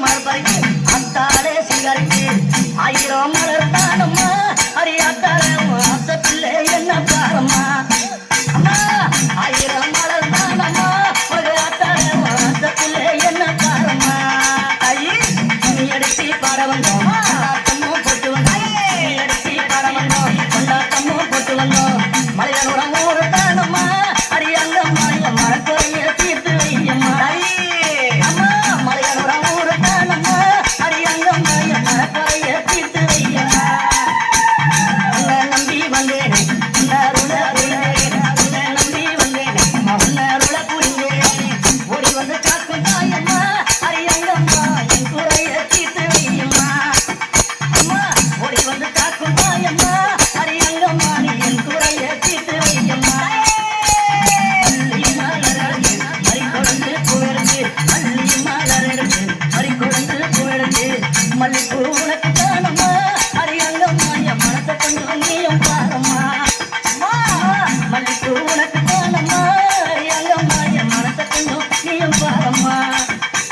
மலர்பறிக்கு அத்தாலே சிங்கரிக்கு ஆயிரம் மலர் தானம்மா அரியாத்தாலே ஆசை பிள்ளை என்ன பாரம்மா அம்மா ஆயிரம் மலர் தானம்மா ஒரு ஆத்தாலே ஆசை பிள்ளை என்ன பாரம்மா ஐயே நீ எடுத்து பாட வந்தோம் கொண்டாட்டமும் போட்டு வந்தோம் நீ எடுத்து பாட வந்தோம் கொண்டாட்டமும் போட்டு வந்தோம் மலையனோட ஊரு தானம்மா அரியங்கம்மா என் மரக்குறைய தீர்த்து வையம்மா அம்மா மலையனோட ஊரு தானம்மா அரியங்கம்மா என் மரக்குறைய தீர்த்து வையம்மா உன்னை நம்பி வந்தேன் உன்னை நம்பி வந்தேன் உன்னருள புரிந்தேன் ஓடி வந்து காக்கும் தாயம்மா அரியங்கம்மா என் குறைய தீர்த்து வையம்மா அம்மா ஓடி வந்து காக்கும் தாயம்மா அரியங்கம்மா நீ என் குறைய தீர்த்து வையம்மா மல்லிப்பூ உனக்கு தானம்மா அரியங்கம்மா என் மனசை கொஞ்சம் நீயும் பாரம்மா மல்லிப்பூ உனக்கு தானம்மா அரியங்கம்மா என் மனசை கொஞ்சம் நீயும் பாரம்மா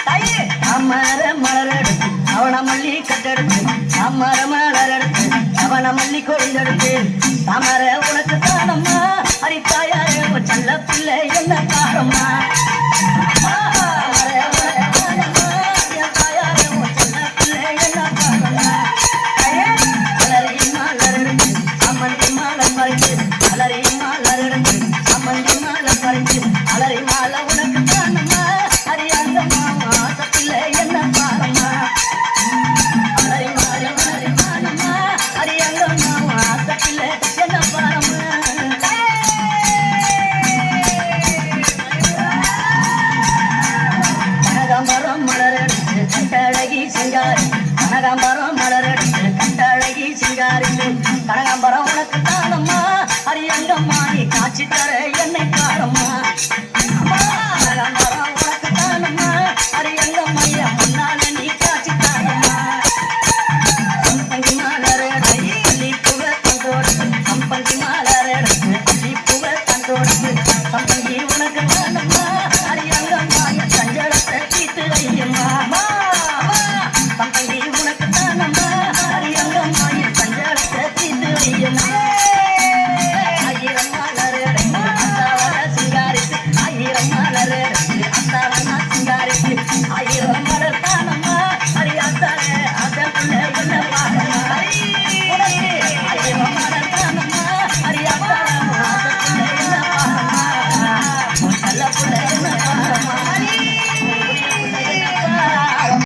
தாயே அமர மலர் எடுத்து அவன மல்லி கட்டெடுத்து அமர மலர் எடுத்து அவன மல்லி கொழுந்தெடுத்து அமர உனக்கு தானம்மா அரித்தாயாரே செல்ல பிள்ளை என்ன பாரம்மா அலரி மாலை உனக்கு தானம்மா அரியங்கம்மா ஆசை பிள்ளை என்ன பாரம்மா அலரி மாலை உனக்கு தானம்மா அரியங்கம்மா ஆசை பிள்ளை என்ன பாரம்மா கனகாம்பரம் மலரெடுத்து கட்டழகி சிங்காரி கனகாம்பரம் மலரெடுத்து கட்டழகி சிங்காரி கனகாம்பரம் உனக்கு தானம்மா அரியங்கம்மா நீ காட்சி தர என்னை பாரம்மா கனகாம்பரம் உனக்கு தானம்மா அரியங்கம்மா என் முன்னால நீ காட்சி தாரம்மா சம்பங்கி மலரெடுத்து நீ புக தந்தோடு சம்பங்கி மலரெடுத்து நீ புக தந்தோடு சம்பங்கி உனக்கு தானம்மா அரியங்கம்மா என் சஞ்சலத்தை தீர்த்து வையம்மா சம்பங்கி உனக்கு தானம்மா அரியங்கம்மா என் சஞ்சலத்தை தீர்த்து வையம்மா ஆயிரம் மலர் எடுத்து அத்தாவன சிங்காரித்து ஆயிரம் மலர் எடுத்து அத்தாவன சிங்காரித்து ஆயிரம்